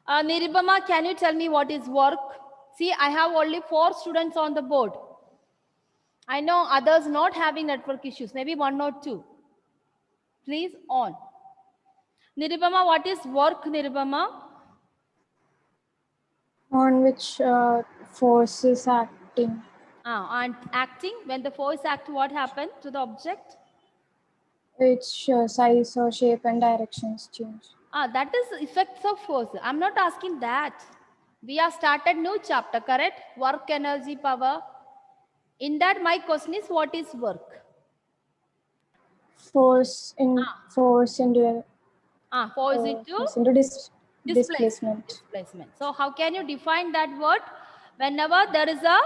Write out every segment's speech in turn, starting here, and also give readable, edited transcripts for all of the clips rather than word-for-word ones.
Nirubama, can you tell me what is work? See, I have only 4 students on the board. I know others not having network issues, maybe 1 or 2. Please on. Nirubama, what is work, Nirubama? On which force is acting. And acting, when the force acts, what happened to the object? Its size or shape and directions change. That is effects of force. I'm not asking that. We have started new chapter, correct? Work, energy, power. In that, my question is, what is work? Force into Force into displacement. Displacement. So how can you define that word? Whenever there is a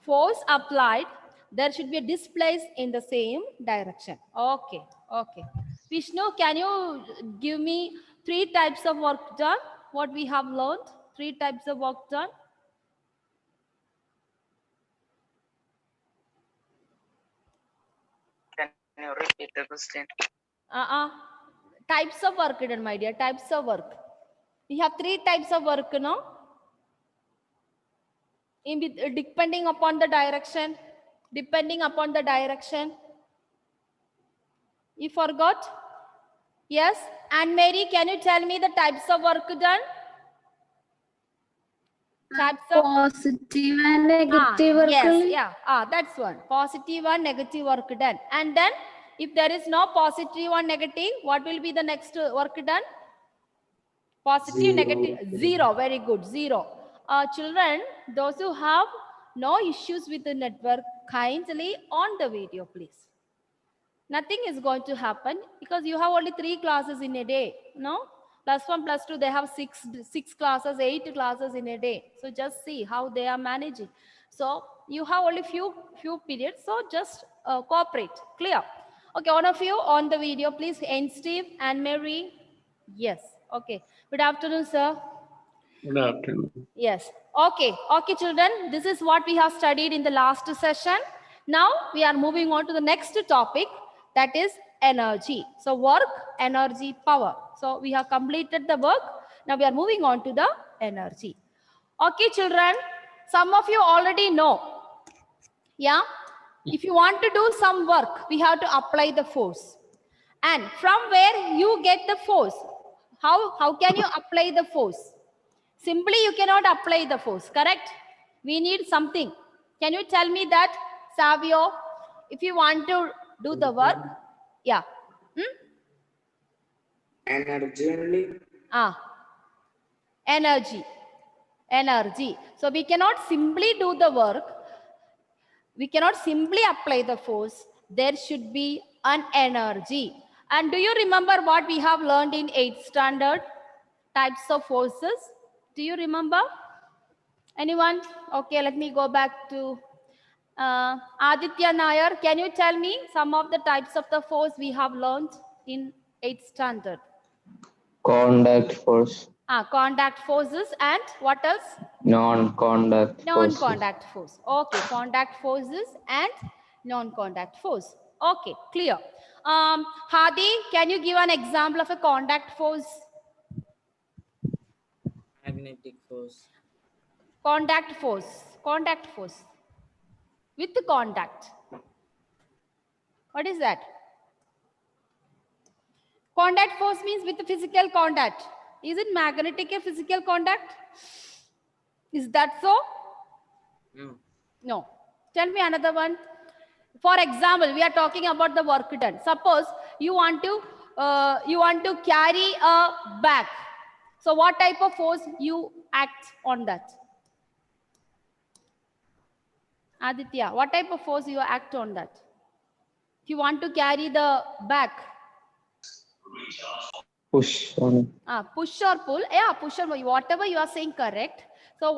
force applied, there should be a displace in the same direction. Okay. Okay. Vishnu, can you give me 3 types of work done? What we have learned? 3 types of work done. Can you repeat the question? Types of work done, my dear. Types of work. We have 3 types of work, no? Depending upon the direction. Depending upon the direction. You forgot? Yes. And Mary, can you tell me the types of work done? Types of positive and negative work. Yes, yeah. That's one. Positive and negative work done. And then if there is no positive or negative, what will be the next work done? Positive, Zero. negative, 0. Very good, 0. Children, those who have no issues with the network, kindly on the video, please. Nothing is going to happen because you have only 3 classes in a day, no? +1, +2, they have 6 classes, 8 classes in a day. So just see how they are managing. So you have only few periods, so just cooperate. Clear? Okay, one of you on the video, please. And Steve and Mary. Yes. Okay. Good afternoon, sir. Good afternoon. Yes. Okay. Okay, children. This is what we have studied in the last session. Now we are moving on to the next topic, that is energy. So work, energy, power. So we have completed the work. Now we are moving on to the energy. Okay, children. Some of you already know. Yeah. If you want to do some work, we have to apply the force. And from where you get the force? How can you apply the force? Simply you cannot apply the force, correct? We need something. Can you tell me that, Savio? If you want to do the work, yeah. Energy only. Energy. So we cannot simply do the work. We cannot simply apply the force. There should be an energy. And do you remember what we have learned in 8th standard? Types of forces. Do you remember? Anyone? Okay, let me go back to Aditya Nair. Can you tell me some of the types of the force we have learned in 8th standard? Contact force. Contact forces, and what else? Non-contact forces. Non-contact force. Okay, contact forces and non-contact force. Okay, clear. Hadi, can you give an example of a contact force? Magnetic force. Contact force. Contact force. With the contact. What is that? Contact force means with the physical contact. Is it magnetic a physical contact? Is that so? No. No. Tell me another one. For example, we are talking about the work done. Suppose you want to carry a bag. So what type of force you act on that? Aditya, what type of force you act on that? If you want to carry the bag. Push on. Push or pull. Yeah, push or pull. Whatever you are saying, correct. So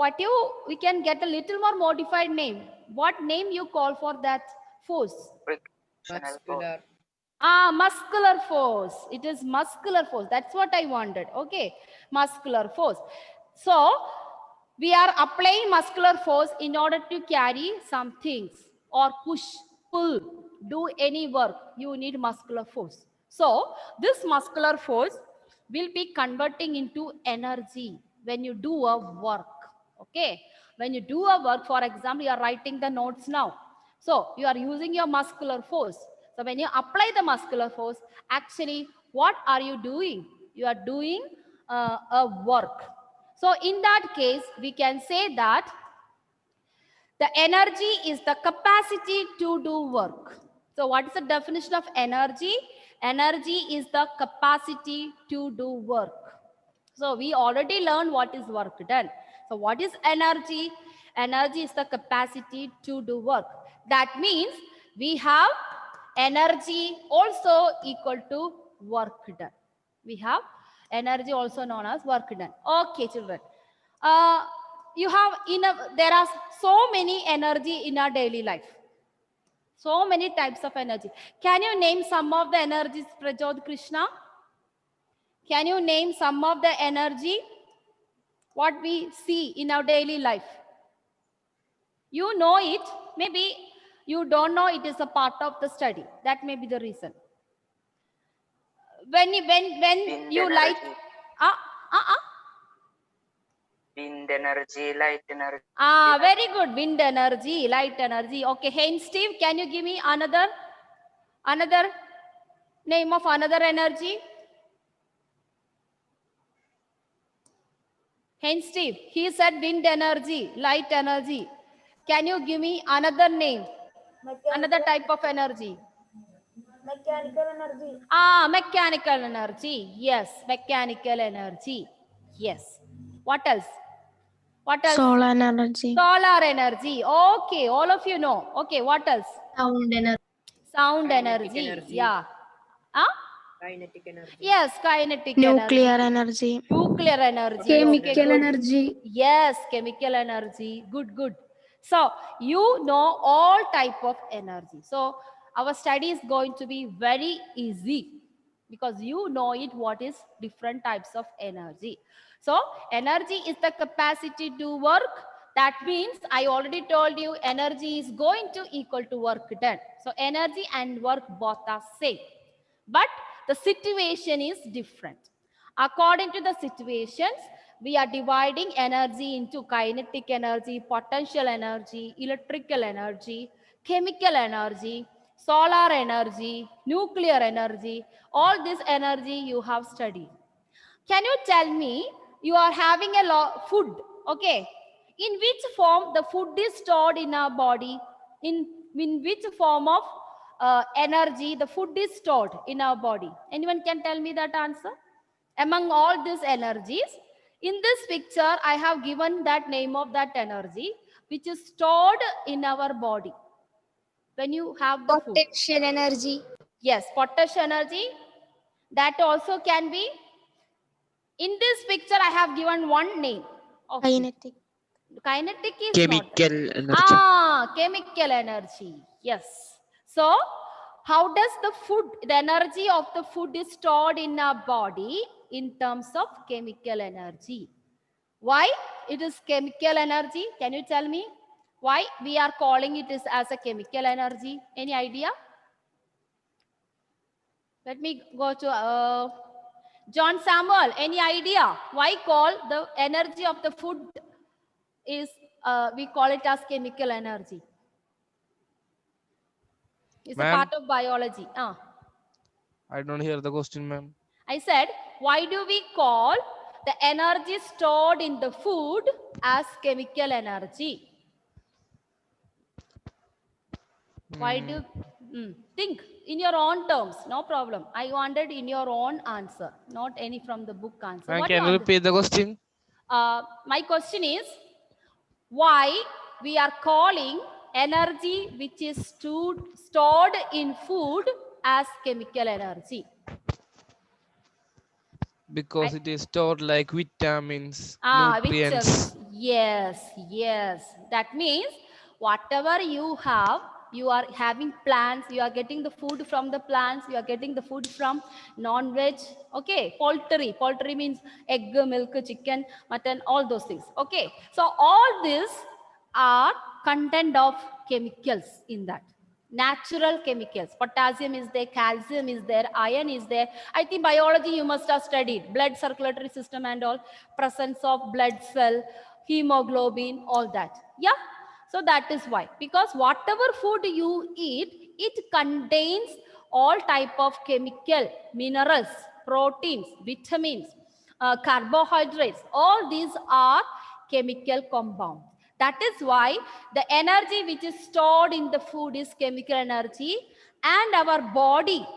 we can get a little more modified name. What name you call for that force? Muscular. Muscular force. It is muscular force. That's what I wanted. Okay. Muscular force. So we are applying muscular force in order to carry some things or push, pull, do any work. You need muscular force. So this muscular force will be converting into energy. when you do a work. Okay, when you do a work, for example, you are writing the notes now. So you are using your muscular force. So when you apply the muscular force, actually, what are you doing? You are doing a work. So in that case, we can say that the energy is the capacity to do work. So what is the definition of energy? Energy is the capacity to do work. So we already learned what is work done. So what is energy? Energy is the capacity to do work. That means we have energy also equal to work done. We have energy also known as work done. Okay, children. There are so many energy in our daily life. So many types of energy. Can you name some of the energies, Prajod Krishna? Can you name some of the energy what we see in our daily life? You know it, maybe you don't know it is a part of the study. That may be the reason. When Wind you light, energy. Wind energy, light energy. Very good. Wind energy, light energy. Okay, hey Steve, can you give me another name of another energy? Hey Steve, he said wind energy, light energy. Can you give me another name? Another type of energy? Mechanical energy. Mechanical energy. Yes, mechanical energy. Yes. What else? What else? Solar energy. Solar energy. Okay, all of you know. Okay, what else? Sound energy. Sound Kinetic energy. energy. Yeah. Kinetic energy. Yes, kinetic Nuclear energy. energy. Nuclear energy. Chemical Okay, good. energy. Yes, chemical energy. Good, good. So you know all type of energy. So our study is going to be very easy because you know it what is different types of energy. So energy is the capacity to work. That means I already told you energy is going to equal to work done. So energy and work both are same. But the situation is different. According to the situations, we are dividing energy into kinetic energy, potential energy, electrical energy, chemical energy, solar energy, nuclear energy. All this energy you have studied. Can you tell me, you are having a food, okay? In which form the food is stored in our body? In which form of energy the food is stored in our body? Anyone can tell me that answer? Among all these energies, in this picture, I have given that name of that energy, which is stored in our body. When you have the food. Potential energy. Yes, potential energy. That also can be. In this picture, I have given one name. Of Kinetic. Kinetic is Chemical not. energy. Chemical energy. Yes. So, how does the energy of the food is stored in our body in terms of chemical energy? Why it is chemical energy? Can you tell me? Why we are calling it as a chemical energy? Any idea? Let me go to John Samuel. Any idea? Why call the energy of the food is, we call it as chemical energy? It's a part of biology. I don't hear the question, ma'am. I said, why do we call the energy stored in the food as chemical energy? Why do think in your own terms? No problem. I wanted in your own answer, not any from the book answer. What Can you repeat the question? My question is, why we are calling energy which is stored in food as chemical energy? Because it is stored like vitamins, nutrients. Yes. That means whatever you have, you are having plants, you are getting the food from the plants, you are getting the food from non-veg, okay, poultry. Poultry means egg, milk, chicken, mutton, all those things, okay. So all these are content of chemicals in that. natural chemicals. Potassium is there, calcium is there, iron is there. I think biology you must have studied. Blood circulatory system and all, presence of blood cell, hemoglobin, all that. Yeah. So that is why. Because whatever food you eat, it contains all type of chemical, minerals, proteins, vitamins, carbohydrates. All these are chemical compounds. That is why the energy which is stored in the food is chemical energy, and our body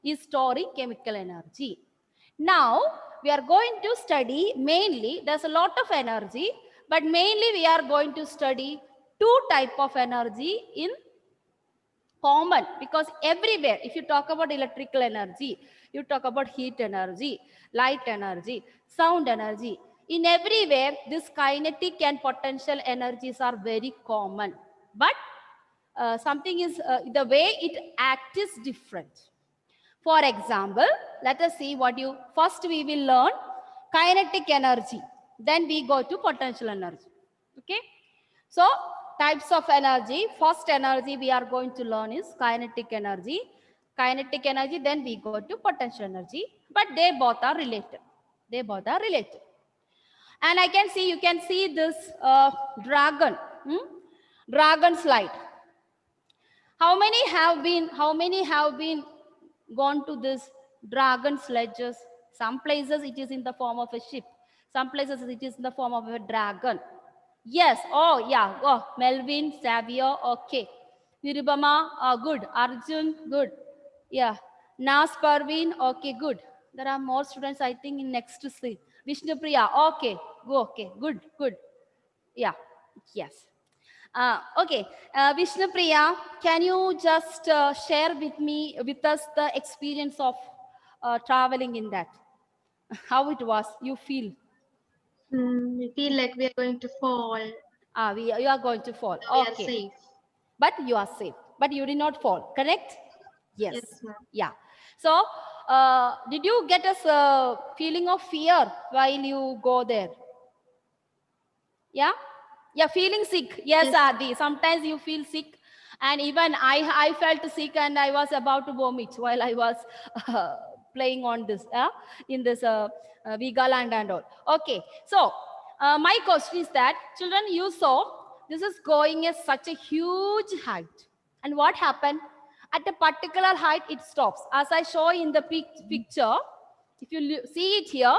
is storing chemical energy. Now, we are going to study mainly, there's a lot of energy, but mainly we are going to study two type of energy in common, because everywhere, if you talk about electrical energy, you talk about heat energy, light energy, sound energy. In everywhere, this kinetic and potential energies are very common. But something is, the way it acts is different. For example, let us see what you, first we will learn kinetic energy. Then we go to potential energy. Okay. So types of energy, first energy we are going to learn is kinetic energy. Kinetic energy, then we go to potential energy, but they both are related. They both are related. And I can see, you can see this dragon, dragon slide. How many have been gone to this dragon sledges? Some places it is in the form of a ship. Some places it is in the form of a dragon. Yes. Oh, yeah. Oh, Melvin, Xavier, okay. Nirubama, good. Arjun, good. Yeah. Nas Parveen, okay, good. There are more students, I think, in next seat. Vishnupriya, okay. Go, okay. Good, good. Yeah. Yes. Okay. Vishnupriya, can you just share with us the experience of traveling in that? How it was? You feel? We feel like we are going to fall. You are going to fall. We are Okay. safe. But you are safe. But you did not fall. Correct? Yes. Yes, ma'am. Yeah. So, did you get a feeling of fear while you go there? Yeah? Yeah, feeling sick. Yes, Adi. Sometimes you feel sick. And even I felt sick and I was about to vomit while I was playing on this, in this Vigaland and all. Okay. So, my question is that, children, you saw this is going at such a huge height. And what happened? At a particular height, it stops. As I show in the picture, if you see it here,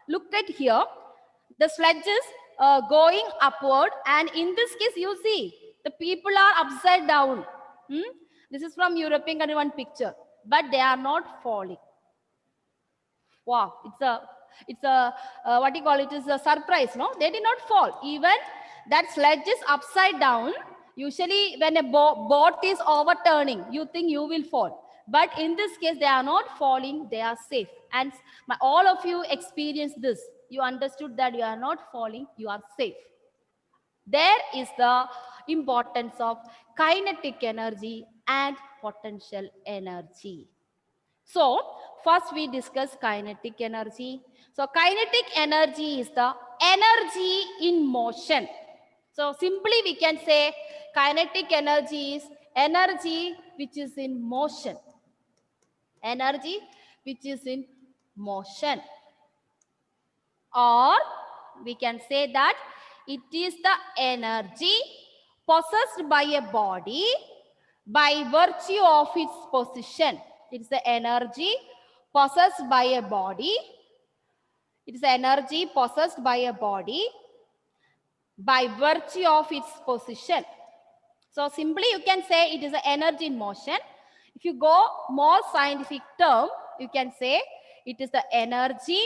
look at here, the sledges going upward, and in this case you see the people are upside down. This is from European country, one picture, but they are not falling. Wow, it's a what you call it, is a surprise. No, they did not fall. Even that sledge is upside down. Usually when a boat is overturning, you think you will fall, but in this case they are not falling, they are safe. And all of you experienced this. You understood that you are not falling, you are safe. There is the importance of kinetic energy and potential energy. So first we discuss kinetic energy. So kinetic energy is the energy in motion. So simply we can say kinetic energy is energy which is in motion. Energy which is in motion. Or we can say that it is the energy possessed by a body by virtue of its position. It's the energy possessed by a body. It is the energy possessed by a body by virtue of its position. So simply you can say it is the energy in motion. If you go more scientific term, you can say it is the energy.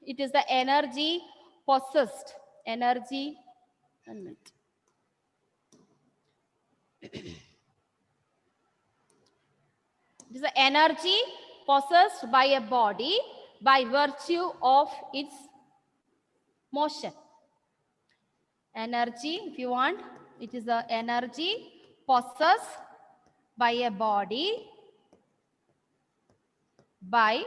It is the energy possessed. Energy. 1 minute. It is the energy possessed by a body by virtue of its motion. Energy, if you want, it is the energy possessed by a body by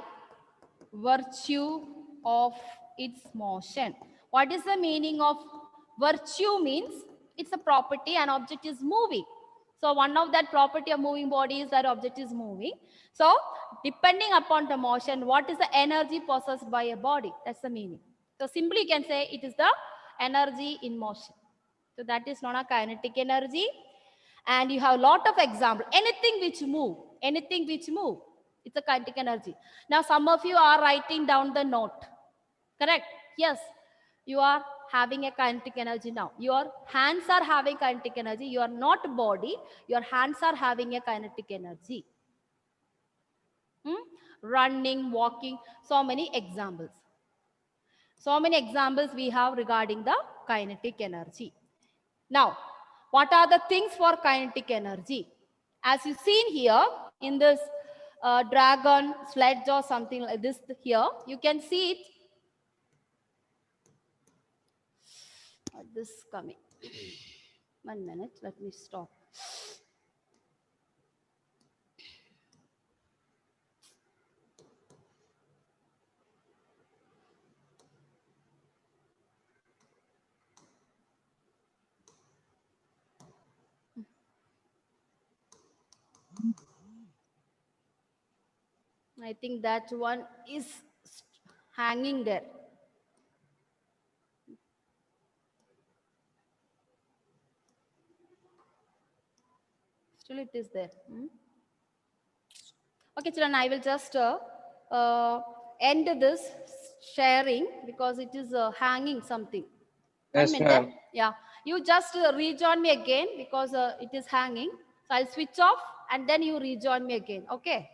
virtue of its motion. What is the meaning of virtue? Means It's a property, an object is moving. So one of that property of moving body is that object is moving. So depending upon the motion, what is the energy possessed by a body? That's the meaning. So simply you can say it is the energy in motion. So that is known as kinetic energy. And you have a lot of examples. Anything which move, it's a kinetic energy. Now some of you are writing down the note. Correct? Yes. You are having a kinetic energy now. Your hands are having kinetic energy. You are not body. Your hands are having a kinetic energy. Running, walking, so many examples. So many examples we have regarding the kinetic energy. Now, what are the things for kinetic energy? As you've seen here in this dragon, sledge or something like this here, you can see it. This coming. 1 minute, let me stop. I think that one is hanging there. Still it is there. Okay, children, I will just end this sharing because it is hanging something. Yes, 1 minute. ma'am. Yeah, you just rejoin me again because it is hanging. So I'll switch off and then you rejoin me again. Okay.